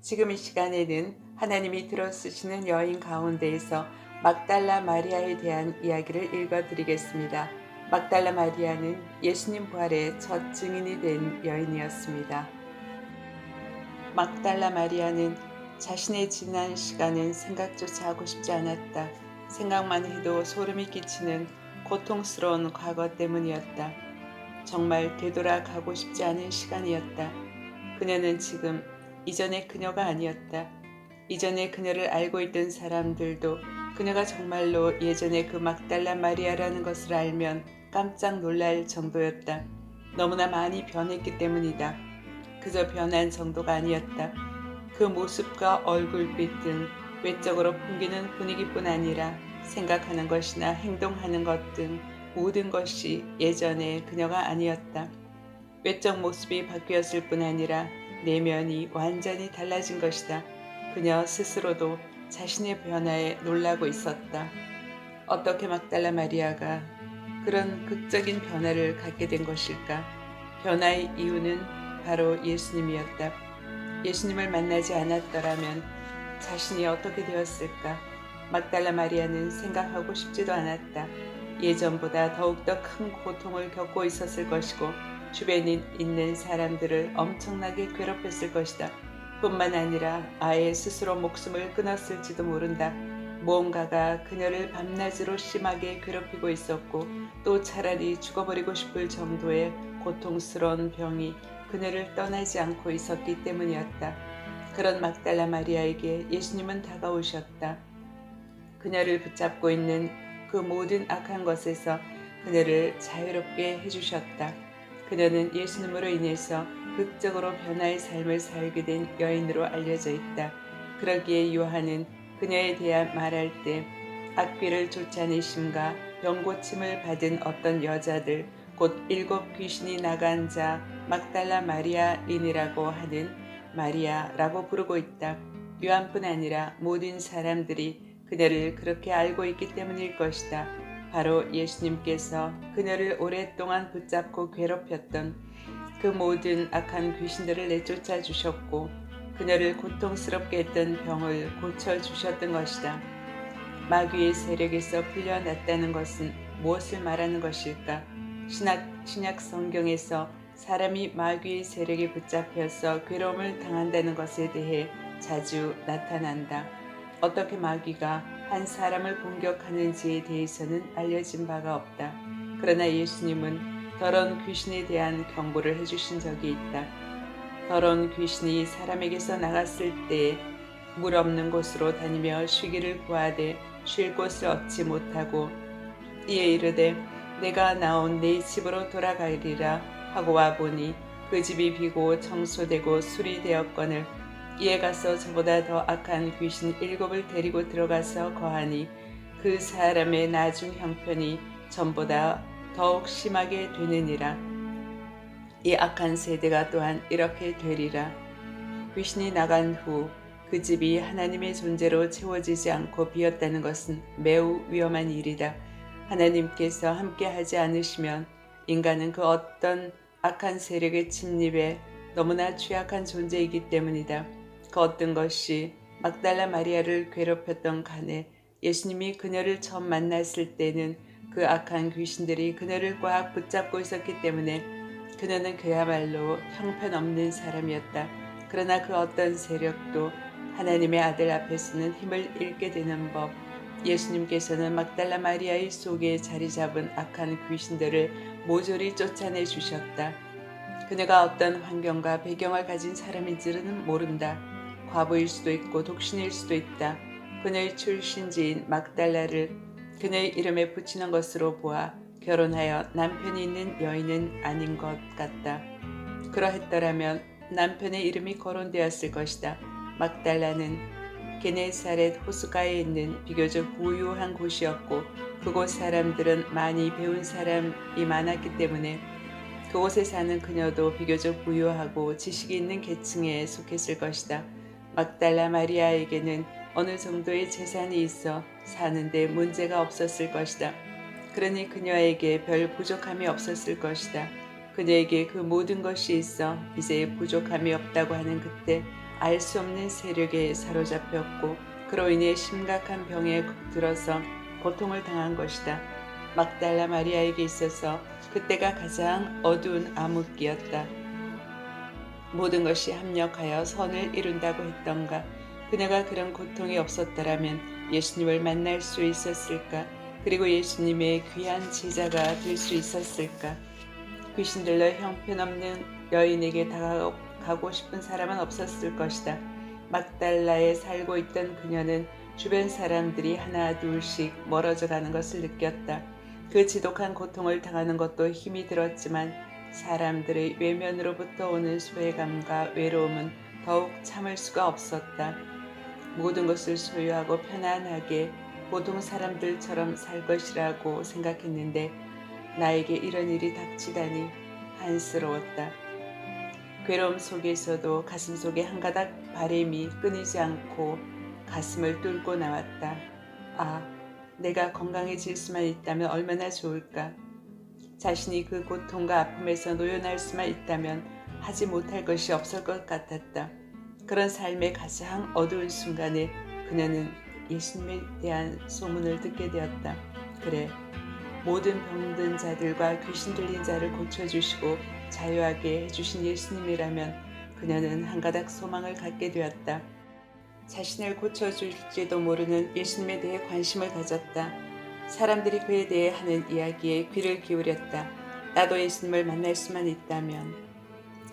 지금 이 시간에는 하나님이 들어쓰시는 여인 가운데에서 막달라 마리아에 대한 이야기를 읽어드리겠습니다. 막달라 마리아는 예수님 부활의 첫 증인이 된 여인이었습니다. 막달라 마리아는 자신의 지난 시간은 생각조차 하고 싶지 않았다. 생각만 해도 소름이 끼치는 고통스러운 과거 때문이었다. 정말 되돌아가고 싶지 않은 시간이었다. 그녀는 지금 이전의 그녀가 아니었다. 이전에 그녀를 알고 있던 사람들도 그녀가 정말로 예전의 그 막달라 마리아라는 것을 알면 깜짝 놀랄 정도였다. 너무나 많이 변했기 때문이다. 그저 변한 정도가 아니었다. 그 모습과 얼굴빛 등 외적으로 풍기는 분위기뿐 아니라 생각하는 것이나 행동하는 것 등 모든 것이 예전의 그녀가 아니었다. 외적 모습이 바뀌었을 뿐 아니라 내면이 완전히 달라진 것이다. 그녀 스스로도 자신의 변화에 놀라고 있었다. 어떻게 막달라 마리아가 그런 극적인 변화를 갖게 된 것일까? 변화의 이유는 바로 예수님이었다. 예수님을 만나지 않았더라면 자신이 어떻게 되었을까? 막달라 마리아는 생각하고 싶지도 않았다. 예전보다 더욱더 큰 고통을 겪고 있었을 것이고 주변에 있는 사람들을 엄청나게 괴롭혔을 것이다. 뿐만 아니라 아예 스스로 목숨을 끊었을지도 모른다. 무언가가 그녀를 밤낮으로 심하게 괴롭히고 있었고 또 차라리 죽어버리고 싶을 정도의 고통스러운 병이 그녀를 떠나지 않고 있었기 때문이었다. 그런 막달라 마리아에게 예수님은 다가오셨다. 그녀를 붙잡고 있는 그 모든 악한 것에서 그녀를 자유롭게 해주셨다. 그녀는 예수님으로 인해서 극적으로 변화의 삶을 살게 된 여인으로 알려져 있다. 그러기에 요한은 그녀에 대해 말할 때 악귀를 쫓아내심과 병고침을 받은 어떤 여자들 곧 7 귀신이 나간 자 막달라 마리아인이라고 하는 마리아라고 부르고 있다. 요한뿐 아니라 모든 사람들이 그녀를 그렇게 알고 있기 때문일 것이다. 바로 예수님께서 그녀를 오랫동안 붙잡고 괴롭혔던 그 모든 악한 귀신들을 내쫓아 주셨고 그녀를 고통스럽게 했던 병을 고쳐주셨던 것이다. 마귀의 세력에서 풀려났다는 것은 무엇을 말하는 것일까? 신약 성경에서 사람이 마귀의 세력에 붙잡혀서 괴로움을 당한다는 것에 대해 자주 나타난다. 어떻게 마귀가 한 사람을 공격하는지에 대해서는 알려진 바가 없다. 그러나 예수님은 더러운 귀신에 대한 경고를 해주신 적이 있다. 더러운 귀신이 사람에게서 나갔을 때에 물 없는 곳으로 다니며 쉬기를 구하되 쉴 곳을 얻지 못하고 이에 이르되 내가 나온 내 집으로 돌아가리라 하고 와보니 그 집이 비고 청소되고 수리되었거늘 이에 가서 저보다 더 악한 귀신 7을 데리고 들어가서 거하니 그 사람의 나중 형편이 전보다 더욱 심하게 되느니라. 이 악한 세대가 또한 이렇게 되리라. 귀신이 나간 후 그 집이 하나님의 존재로 채워지지 않고 비었다는 것은 매우 위험한 일이다. 하나님께서 함께 하지 않으시면 인간은 그 어떤 악한 세력의 침입에 너무나 취약한 존재이기 때문이다. 그 어떤 것이 막달라 마리아를 괴롭혔던 간에 예수님이 그녀를 처음 만났을 때는 그 악한 귀신들이 그녀를 꽉 붙잡고 있었기 때문에 그녀는 그야말로 형편없는 사람이었다. 그러나 그 어떤 세력도 하나님의 아들 앞에서는 힘을 잃게 되는 법. 예수님께서는 막달라 마리아의 속에 자리 잡은 악한 귀신들을 모조리 쫓아내 주셨다. 그녀가 어떤 환경과 배경을 가진 사람인지는 모른다. 과부일 수도 있고 독신일 수도 있다. 그녀의 출신지인 막달라를 그녀의 이름에 붙이는 것으로 보아 결혼하여 남편이 있는 여인은 아닌 것 같다. 그러했더라면 남편의 이름이 거론되었을 것이다. 막달라는 게네사렛 호수가에 있는 비교적 부유한 곳이었고 그곳 사람들은 많이 배운 사람이 많았기 때문에 그곳에 사는 그녀도 비교적 부유하고 지식이 있는 계층에 속했을 것이다. 막달라 마리아에게는 어느 정도의 재산이 있어 사는데 문제가 없었을 것이다. 그러니 그녀에게 별 부족함이 없었을 것이다. 그녀에게 그 모든 것이 있어 이제 부족함이 없다고 하는 그때 알 수 없는 세력에 사로잡혔고 그로 인해 심각한 병에 들어서 고통을 당한 것이다. 막달라 마리아에게 있어서 그때가 가장 어두운 암흑기였다. 모든 것이 합력하여 선을 이룬다고 했던가. 그녀가 그런 고통이 없었더라면 예수님을 만날 수 있었을까? 그리고 예수님의 귀한 제자가 될 수 있었을까? 귀신들로 형편없는 여인에게 다가가고 싶은 사람은 없었을 것이다. 막달라에 살고 있던 그녀는 주변 사람들이 하나 둘씩 멀어져 가는 것을 느꼈다. 그 지독한 고통을 당하는 것도 힘이 들었지만 사람들의 외면으로부터 오는 소외감과 외로움은 더욱 참을 수가 없었다. 모든 것을 소유하고 편안하게 보통 사람들처럼 살 것이라고 생각했는데 나에게 이런 일이 닥치다니 한스러웠다. 괴로움 속에서도 가슴속에 한 가닥 바람이 끊이지 않고 가슴을 뚫고 나왔다. 아, 내가 건강해질 수만 있다면 얼마나 좋을까. 자신이 그 고통과 아픔에서 노연할 수만 있다면 하지 못할 것이 없을 것 같았다. 그런 삶의 가장 어두운 순간에 그녀는 예수님에 대한 소문을 듣게 되었다. 그래, 모든 병든 자들과 귀신 들린 자를 고쳐주시고 자유하게 해주신 예수님이라면 그녀는 한 가닥 소망을 갖게 되었다. 자신을 고쳐줄지도 모르는 예수님에 대해 관심을 가졌다. 사람들이 그에 대해 하는 이야기에 귀를 기울였다. 나도 예수님을 만날 수만 있다면.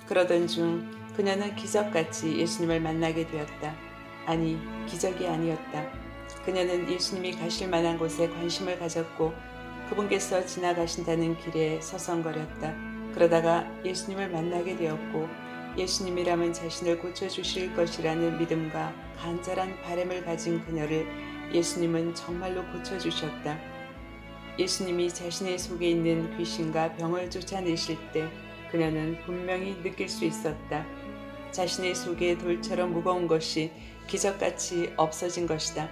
그러던 중 그녀는 기적같이 예수님을 만나게 되었다. 아니, 기적이 아니었다. 그녀는 예수님이 가실 만한 곳에 관심을 가졌고 그분께서 지나가신다는 길에 서성거렸다. 그러다가 예수님을 만나게 되었고 예수님이라면 자신을 고쳐주실 것이라는 믿음과 간절한 바람을 가진 그녀를 예수님은 정말로 고쳐주셨다. 예수님이 자신의 속에 있는 귀신과 병을 쫓아내실 때 그녀는 분명히 느낄 수 있었다. 자신의 속에 돌처럼 무거운 것이 기적같이 없어진 것이다.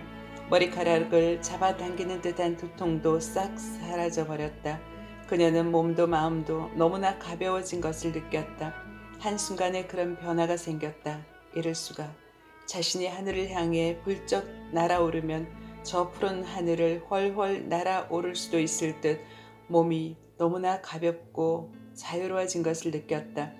머리카락을 잡아당기는 듯한 두통도 싹 사라져버렸다. 그녀는 몸도 마음도 너무나 가벼워진 것을 느꼈다. 한순간에 그런 변화가 생겼다. 이럴 수가. 자신이 하늘을 향해 불쩍 날아오르면 저 푸른 하늘을 훨훨 날아오를 수도 있을 듯 몸이 너무나 가볍고 자유로워진 것을 느꼈다.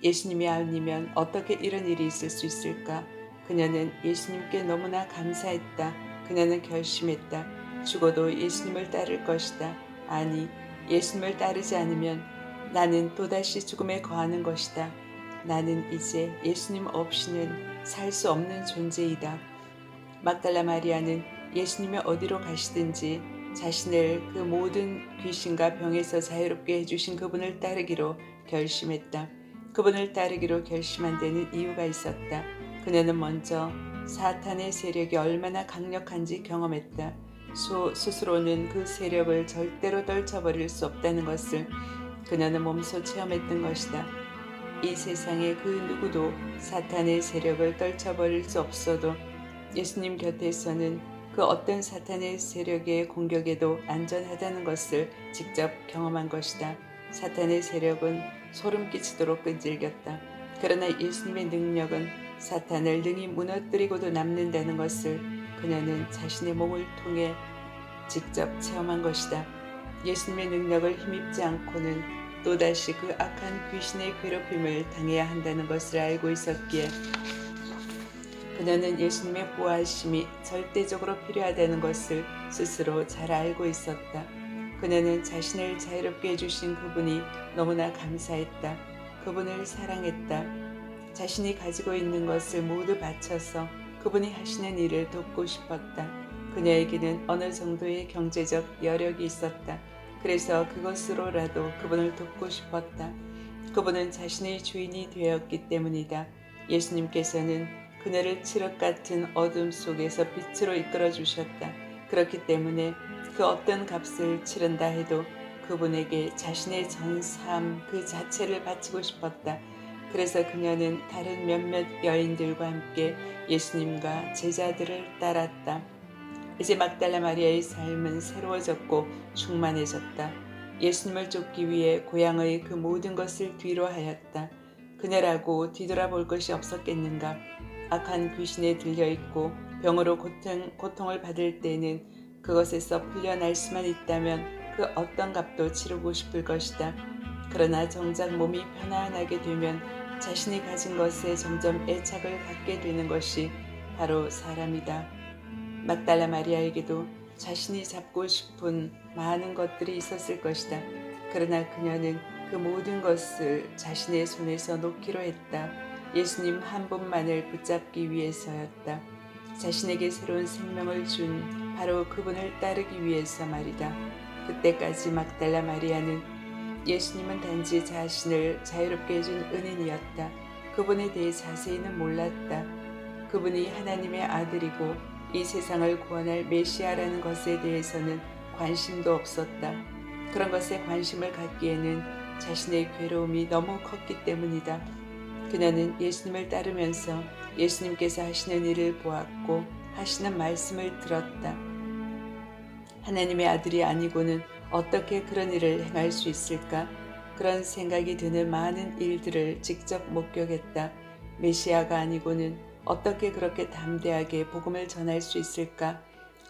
예수님이 아니면 어떻게 이런 일이 있을 수 있을까? 그녀는 예수님께 너무나 감사했다. 그녀는 결심했다. 죽어도 예수님을 따를 것이다. 아니, 예수님을 따르지 않으면 나는 또다시 죽음에 거하는 것이다. 나는 이제 예수님 없이는 살 수 없는 존재이다. 막달라 마리아는 예수님이 어디로 가시든지 자신을 그 모든 귀신과 병에서 자유롭게 해주신 그분을 따르기로 결심했다. 그분을 따르기로 결심한 데는 이유가 있었다. 그녀는 먼저 사탄의 세력이 얼마나 강력한지 경험했다. 스스로는 그 세력을 절대로 떨쳐버릴 수 없다는 것을 그녀는 몸소 체험했던 것이다. 이 세상에 그 누구도 사탄의 세력을 떨쳐버릴 수 없어도 예수님 곁에서는 그 어떤 사탄의 세력의 공격에도 안전하다는 것을 직접 경험한 것이다. 사탄의 세력은 소름 끼치도록 끈질겼다. 그러나 예수님의 능력은 사탄을 능히 무너뜨리고도 남는다는 것을 그녀는 자신의 몸을 통해 직접 체험한 것이다. 예수님의 능력을 힘입지 않고는 또다시 그 악한 귀신의 괴롭힘을 당해야 한다는 것을 알고 있었기에 그녀는 예수님의 보호하심이 절대적으로 필요하다는 것을 스스로 잘 알고 있었다. 그녀는 자신을 자유롭게 해주신 그분이 너무나 감사했다. 그분을 사랑했다. 자신이 가지고 있는 것을 모두 바쳐서 그분이 하시는 일을 돕고 싶었다. 그녀에게는 어느 정도의 경제적 여력이 있었다. 그래서 그것으로라도 그분을 돕고 싶었다. 그분은 자신의 주인이 되었기 때문이다. 예수님께서는 그녀를 칠흑 같은 어둠 속에서 빛으로 이끌어 주셨다. 그렇기 때문에 그 어떤 값을 치른다 해도 그분에게 자신의 전 삶 그 자체를 바치고 싶었다. 그래서 그녀는 다른 몇몇 여인들과 함께 예수님과 제자들을 따랐다. 이제 막달라 마리아의 삶은 새로워졌고 충만해졌다. 예수님을 쫓기 위해 고향의 그 모든 것을 뒤로 하였다. 그녀라고 뒤돌아볼 것이 없었겠는가. 악한 귀신에 들려 있고 병으로 고통을 받을 때는 그것에서 풀려날 수만 있다면 그 어떤 값도 치르고 싶을 것이다. 그러나 정작 몸이 편안하게 되면 자신이 가진 것에 점점 애착을 갖게 되는 것이 바로 사람이다. 막달라 마리아에게도 자신이 잡고 싶은 많은 것들이 있었을 것이다. 그러나 그녀는 그 모든 것을 자신의 손에서 놓기로 했다. 예수님 한 분만을 붙잡기 위해서였다. 자신에게 새로운 생명을 준 바로 그분을 따르기 위해서 말이다. 그때까지 막달라 마리아는 예수님은 단지 자신을 자유롭게 해준 은인이었다. 그분에 대해 자세히는 몰랐다. 그분이 하나님의 아들이고 이 세상을 구원할 메시아라는 것에 대해서는 관심도 없었다. 그런 것에 관심을 갖기에는 자신의 괴로움이 너무 컸기 때문이다. 그녀는 예수님을 따르면서 예수님께서 하시는 일을 보았고 하시는 말씀을 들었다. 하나님의 아들이 아니고는 어떻게 그런 일을 행할 수 있을까? 그런 생각이 드는 많은 일들을 직접 목격했다. 메시아가 아니고는 어떻게 그렇게 담대하게 복음을 전할 수 있을까?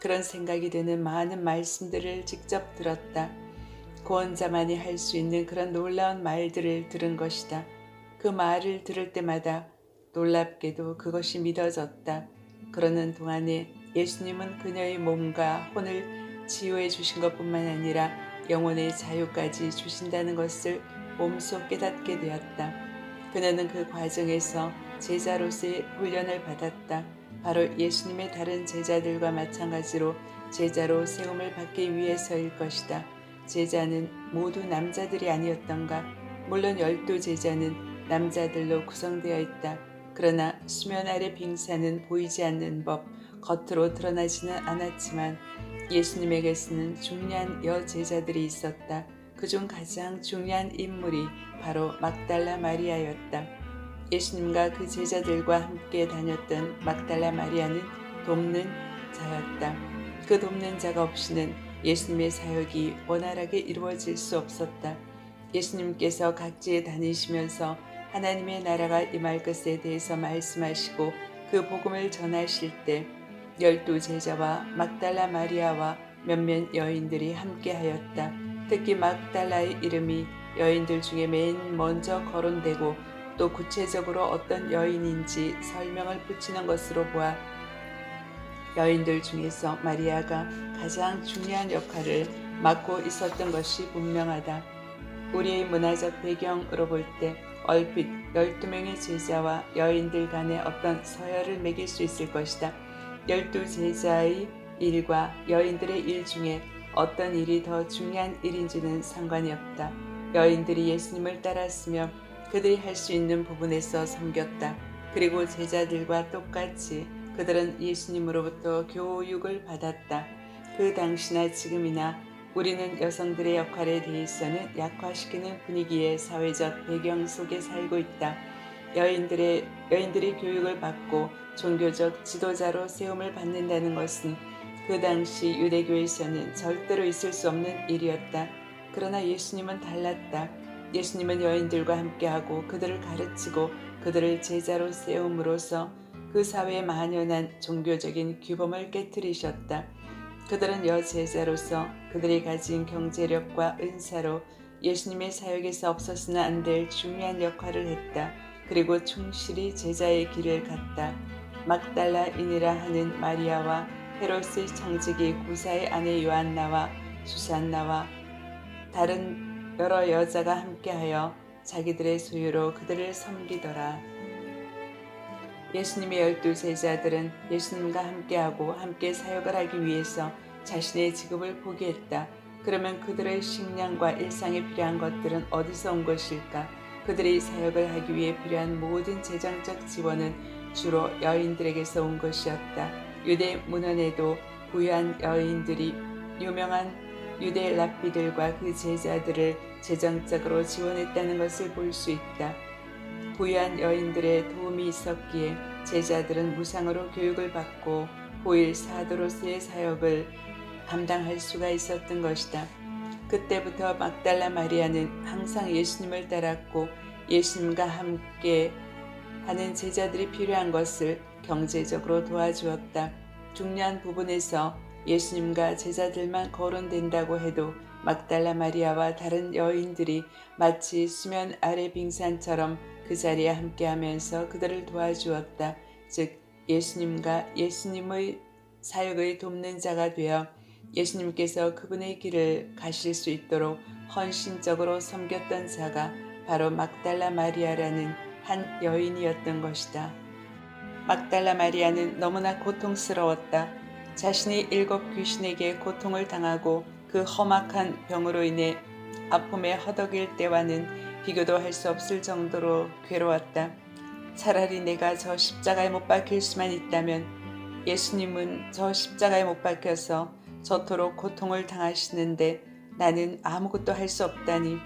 그런 생각이 드는 많은 말씀들을 직접 들었다. 구원자만이 할 수 있는 그런 놀라운 말들을 들은 것이다. 그 말을 들을 때마다 놀랍게도 그것이 믿어졌다. 그러는 동안에 예수님은 그녀의 몸과 혼을 치유해 주신 것뿐만 아니라 영혼의 자유까지 주신다는 것을 몸소 깨닫게 되었다. 그녀는 그 과정에서 제자로서의 훈련을 받았다. 바로 예수님의 다른 제자들과 마찬가지로 제자로 세움을 받기 위해서일 것이다. 제자는 모두 남자들이 아니었던가? 물론 12제자는 남자들로 구성되어 있다. 그러나 수면 아래 빙산은 보이지 않는 법, 겉으로 드러나지는 않았지만 예수님에게서는 중요한 여제자들이 있었다. 그중 가장 중요한 인물이 바로 막달라 마리아였다. 예수님과 그 제자들과 함께 다녔던 막달라 마리아는 돕는 자였다. 그 돕는 자가 없이는 예수님의 사역이 원활하게 이루어질 수 없었다. 예수님께서 각지에 다니시면서 하나님의 나라가 임할 것에 대해서 말씀하시고 그 복음을 전하실 때 12제자와 막달라 마리아와 몇몇 여인들이 함께하였다. 특히 막달라의 이름이 여인들 중에 맨 먼저 거론되고 또 구체적으로 어떤 여인인지 설명을 붙이는 것으로 보아 여인들 중에서 마리아가 가장 중요한 역할을 맡고 있었던 것이 분명하다. 우리의 문화적 배경으로 볼 때 얼핏 12명의 제자와 여인들 간의 어떤 서열을 매길 수 있을 것이다. 12제자의 일과 여인들의 일 중에 어떤 일이 더 중요한 일인지는 상관이 없다. 여인들이 예수님을 따랐으며 그들이 할 수 있는 부분에서 섬겼다. 그리고 제자들과 똑같이 그들은 예수님으로부터 교육을 받았다. 그 당시나 지금이나 우리는 여성들의 역할에 대해서는 약화시키는 분위기의 사회적 배경 속에 살고 있다. 여인들이 교육을 받고 종교적 지도자로 세움을 받는다는 것은 그 당시 유대교에서는 절대로 있을 수 없는 일이었다. 그러나 예수님은 달랐다. 예수님은 여인들과 함께하고 그들을 가르치고 그들을 제자로 세움으로써 그 사회에 만연한 종교적인 규범을 깨뜨리셨다. 그들은 여제자로서 그들이 가진 경제력과 은사로 예수님의 사역에서 없어서는 안 될 중요한 역할을 했다. 그리고 충실히 제자의 길을 갔다. 막달라인이라 하는 마리아와 헤롯의 청지기 구사의 아내 요한나와 수산나와 다른 여러 여자가 함께하여 자기들의 소유로 그들을 섬기더라. 예수님의 12제자들은 예수님과 함께하고 함께 사역을 하기 위해서 자신의 직업을 포기했다. 그러면 그들의 식량과 일상에 필요한 것들은 어디서 온 것일까? 그들이 사역을 하기 위해 필요한 모든 재정적 지원은 주로 여인들에게서 온 것이었다. 유대 문헌에도 부유한 여인들이 유명한 유대 랍비들과 그 제자들을 재정적으로 지원했다는 것을 볼 수 있다. 부유한 여인들의 도움이 있었기에 제자들은 무상으로 교육을 받고 보일 사도로서의 사역을 감당할 수가 있었던 것이다. 그때부터 막달라 마리아는 항상 예수님을 따랐고 예수님과 함께 하는 제자들이 필요한 것을 경제적으로 도와주었다. 중요한 부분에서 예수님과 제자들만 거론된다고 해도 막달라 마리아와 다른 여인들이 마치 수면 아래 빙산처럼 그 자리에 함께하면서 그들을 도와주었다. 즉 예수님과 예수님의 사역의 돕는 자가 되어 예수님께서 그분의 길을 가실 수 있도록 헌신적으로 섬겼던 자가 바로 막달라 마리아라는 한 여인이었던 것이다. 막달라 마리아는 너무나 고통스러웠다. 자신이 7 귀신에게 고통을 당하고 그 험악한 병으로 인해 아픔에 허덕일 때와는 비교도 할 수 없을 정도로 괴로웠다. 차라리 내가 저 십자가에 못 박힐 수만 있다면, 예수님은 저 십자가에 못 박혀서 저토록 고통을 당하시는데 나는 아무것도 할 수 없다니,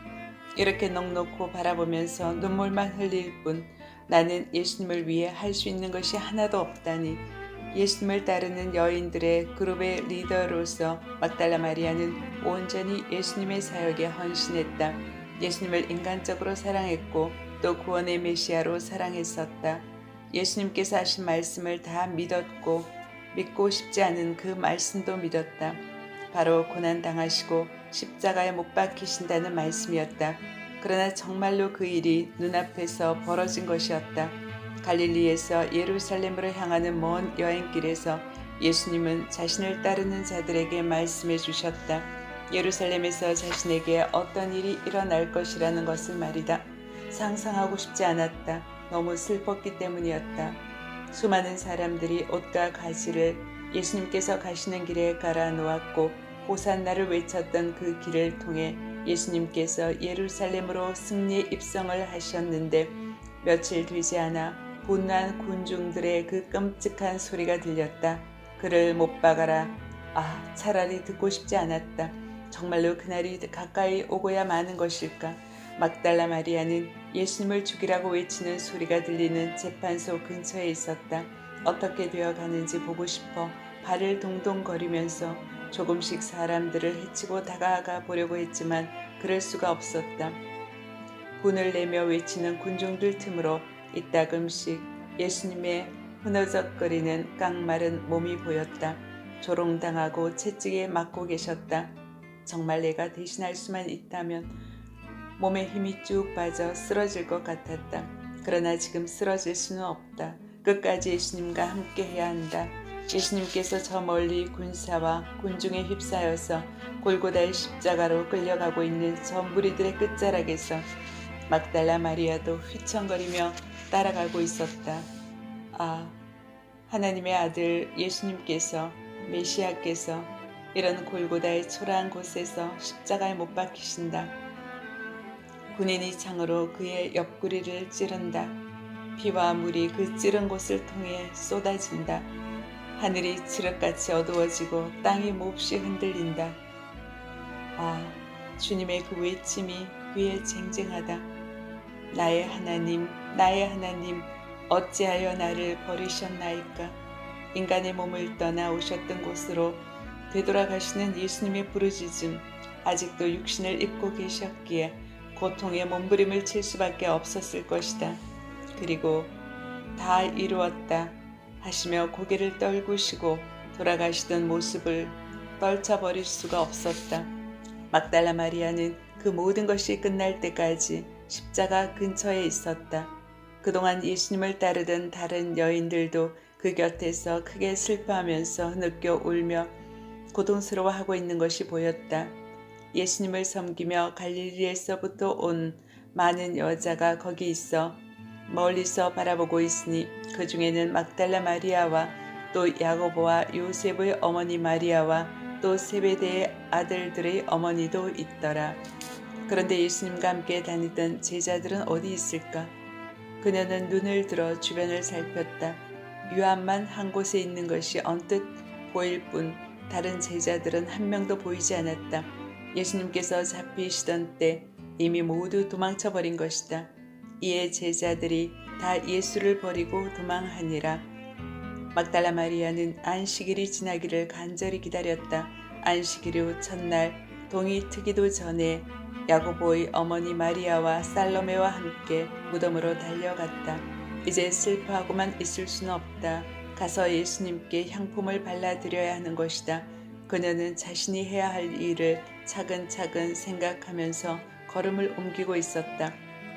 이렇게 넋놓고 바라보면서 눈물만 흘릴 뿐 나는 예수님을 위해 할 수 있는 것이 하나도 없다니. 예수님을 따르는 여인들의 그룹의 리더로서 막달라 마리아는 온전히 예수님의 사역에 헌신했다. 예수님을 인간적으로 사랑했고 또 구원의 메시아로 사랑했었다. 예수님께서 하신 말씀을 다 믿었고 믿고 싶지 않은 그 말씀도 믿었다. 바로 고난당하시고 십자가에 못 박히신다는 말씀이었다. 그러나 정말로 그 일이 눈앞에서 벌어진 것이었다. 갈릴리에서 예루살렘으로 향하는 먼 여행길에서 예수님은 자신을 따르는 자들에게 말씀해 주셨다. 예루살렘에서 자신에게 어떤 일이 일어날 것이라는 것을 말이다. 상상하고 싶지 않았다. 너무 슬펐기 때문이었다. 수많은 사람들이 옷과 가지를 예수님께서 가시는 길에 갈아 놓았고 호산나를 외쳤던 그 길을 통해 예수님께서 예루살렘으로 승리의 입성을 하셨는데 며칠 되지 않아 분노한 군중들의 그 끔찍한 소리가 들렸다. 그를 못 박아라. 아, 차라리 듣고 싶지 않았다. 정말로 그날이 가까이 오고야 마는 것일까. 막달라 마리아는 예수님을 죽이라고 외치는 소리가 들리는 재판소 근처에 있었다. 어떻게 되어 가는지 보고 싶어 발을 동동거리면서 조금씩 사람들을 해치고 다가가 보려고 했지만 그럴 수가 없었다. 분을 내며 외치는 군중들 틈으로 이따금씩 예수님의 흐느적거리는 깡마른 몸이 보였다. 조롱당하고 채찍에 맞고 계셨다. 정말 내가 대신할 수만 있다면 몸에 힘이 쭉 빠져 쓰러질 것 같았다. 그러나 지금 쓰러질 수는 없다. 끝까지 예수님과 함께 해야 한다. 예수님께서 저 멀리 군사와 군중에 휩싸여서 골고다의 십자가로 끌려가고 있는 저 무리들의 끝자락에서 막달라 마리아도 휘청거리며 따라가고 있었다. 아, 하나님의 아들 예수님께서, 메시아께서 이런 골고다의 초라한 곳에서 십자가에 못 박히신다. 군인이 창으로 그의 옆구리를 찌른다. 피와 물이 그 찌른 곳을 통해 쏟아진다. 하늘이 칠흑같이 어두워지고 땅이 몹시 흔들린다. 아, 주님의 그 외침이 귀에 쟁쟁하다. 나의 하나님, 나의 하나님, 어찌하여 나를 버리셨나이까. 인간의 몸을 떠나 오셨던 곳으로 되돌아가시는 예수님의 부르짖음, 아직도 육신을 입고 계셨기에 고통의 몸부림을 칠 수밖에 없었을 것이다. 그리고 다 이루었다 하시며 고개를 떨구시고 돌아가시던 모습을 떨쳐버릴 수가 없었다. 막달라 마리아는 그 모든 것이 끝날 때까지 십자가 근처에 있었다. 그동안 예수님을 따르던 다른 여인들도 그 곁에서 크게 슬퍼하면서 느껴 울며 고통스러워하고 있는 것이 보였다. 예수님을 섬기며 갈릴리에서부터 온 많은 여자가 거기 있어 멀리서 바라보고 있으니 그 중에는 막달라 마리아와 또 야고보와 요셉의 어머니 마리아와 또 세베대의 아들들의 어머니도 있더라. 그런데 예수님과 함께 다니던 제자들은 어디 있을까? 그녀는 눈을 들어 주변을 살폈다. 요한만 한 곳에 있는 것이 언뜻 보일 뿐 다른 제자들은 한 명도 보이지 않았다. 예수님께서 잡히시던 때 이미 모두 도망쳐버린 것이다. 이에 제자들이 다 예수를 버리고 도망하니라. 막달라 마리아는 안식일이 지나기를 간절히 기다렸다. 안식일 후 첫날 동이 트기도 전에 야고보의 어머니 마리아와 살로메와 함께 무덤으로 달려갔다. 이제 슬퍼하고만 있을 수는 없다. 가서 예수님께 향품을 발라드려야 하는 것이다. 그녀는 자신이 해야 할 일을 차근차근 생각하면서 걸음을 옮기고 있었다.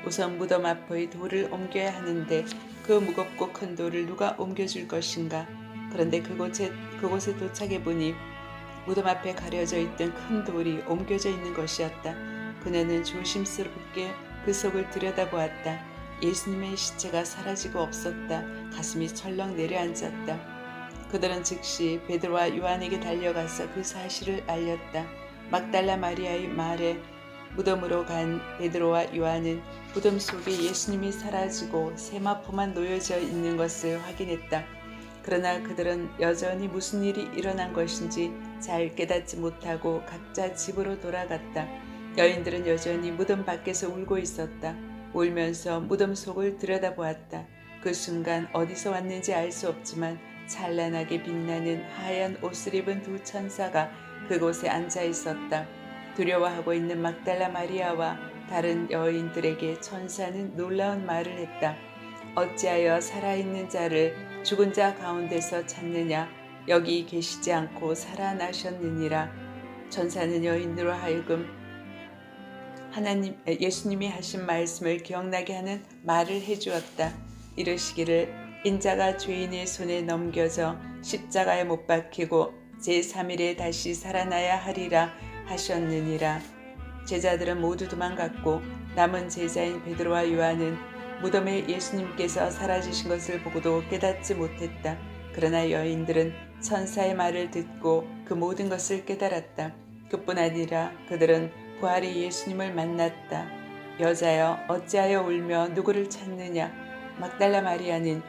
우선 무덤 앞의 돌을 옮겨야 하는데 그 무겁고 큰 돌을 누가 옮겨줄 것인가. 그런데 그곳에 도착해 보니 무덤 앞에 가려져 있던 큰 돌이 옮겨져 있는 것이었다. 그녀는 조심스럽게 그 속을 들여다보았다. 예수님의 시체가 사라지고 없었다. 가슴이 철렁 내려앉았다. 그들은 즉시 베드로와 요한에게 달려가서 그 사실을 알렸다. 막달라 마리아의 말에 무덤으로 간 베드로와 요한은 무덤 속에 예수님이 사라지고 세마포만 놓여져 있는 것을 확인했다. 그러나 그들은 여전히 무슨 일이 일어난 것인지 잘 깨닫지 못하고 각자 집으로 돌아갔다. 여인들은 여전히 무덤 밖에서 울고 있었다. 울면서 무덤 속을 들여다보았다. 그 순간 어디서 왔는지 알 수 없지만 찬란하게 빛나는 하얀 옷을 입은 두 천사가 그곳에 앉아 있었다. 두려워하고 있는 막달라 마리아와 다른 여인들에게 천사는 놀라운 말을 했다. 어찌하여 살아있는 자를 죽은 자 가운데서 찾느냐? 여기 계시지 않고 살아나셨느니라. 천사는 여인으로 하여금 예수님이 하신 말씀을 기억나게 하는 말을 해주었다. 이르시기를 인자가 죄인의 손에 넘겨져 십자가에 못 박히고 제3일에 다시 살아나야 하리라 하셨느니라. 제자들은 모두 도망갔고 남은 제자인 베드로와 요한은 무덤에 예수님께서 사라지신 것을 보고도 깨닫지 못했다. 그러나 여인들은 천사의 말을 듣고 그 모든 것을 깨달았다. 그뿐 아니라 그들은 부활의 예수님을 만났다. 여자여 어찌하여 울며 누구를 찾느냐. 막달라 마리아는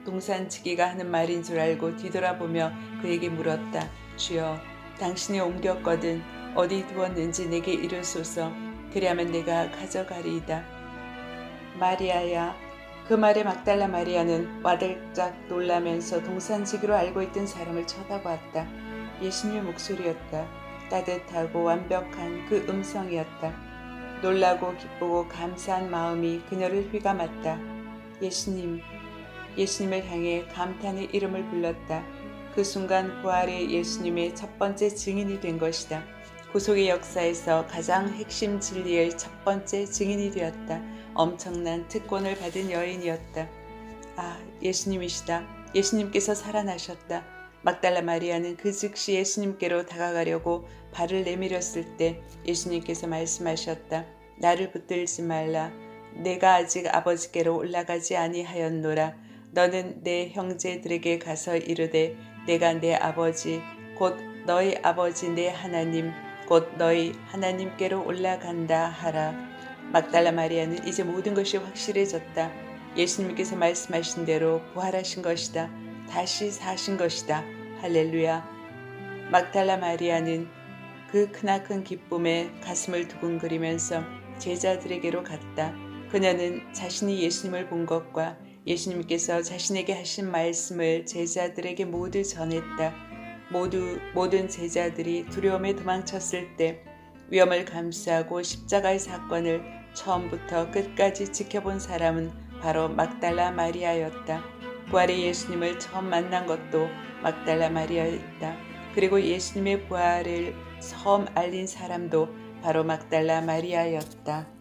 동산지기가 하는 말인 줄 알고 뒤돌아보며 그에게 물었다. 주여, 당신이 옮겼거든 어디 두었는지 내게 이르소서. 그리하면 내가 가져가리이다. 마리아야. 그 말에 막달라 마리아는 와들짝 놀라면서 동산지기로 알고 있던 사람을 쳐다보았다. 예수님의 목소리였다. 따뜻하고 완벽한 그 음성이었다. 놀라고 기쁘고 감사한 마음이 그녀를 휘감았다. 예수님을 향해 감탄의 이름을 불렀다. 그 순간 부활의 예수님의 첫 번째 증인이 된 것이다. 구속의 역사에서 가장 핵심 진리의 첫 번째 증인이 되었다. 엄청난 특권을 받은 여인이었다. 아, 예수님이시다. 예수님께서 살아나셨다. 막달라 마리아는 그 즉시 예수님께로 다가가려고 발을 내밀었을 때 예수님께서 말씀하셨다. 나를 붙들지 말라. 내가 아직 아버지께로 올라가지 아니하였노라. 너는 내 형제들에게 가서 이르되 내가 내 아버지 곧 너희 아버지 내 하나님 곧 너희 하나님께로 올라간다 하라. 막달라 마리아는 이제 모든 것이 확실해졌다. 예수님께서 말씀하신 대로 부활하신 것이다. 다시 사신 것이다. 할렐루야. 막달라 마리아는 그 크나큰 기쁨에 가슴을 두근거리면서 제자들에게로 갔다. 그녀는 자신이 예수님을 본 것과 예수님께서 자신에게 하신 말씀을 제자들에게 모두 전했다. 모든 제자들이 두려움에 도망쳤을 때 위험을 감수하고 십자가의 사건을 처음부터 끝까지 지켜본 사람은 바로 막달라 마리아였다. 부활의 예수님을 처음 만난 것도 막달라 마리아였다. 그리고 예수님의 부활을 처음 알린 사람도 바로 막달라 마리아였다.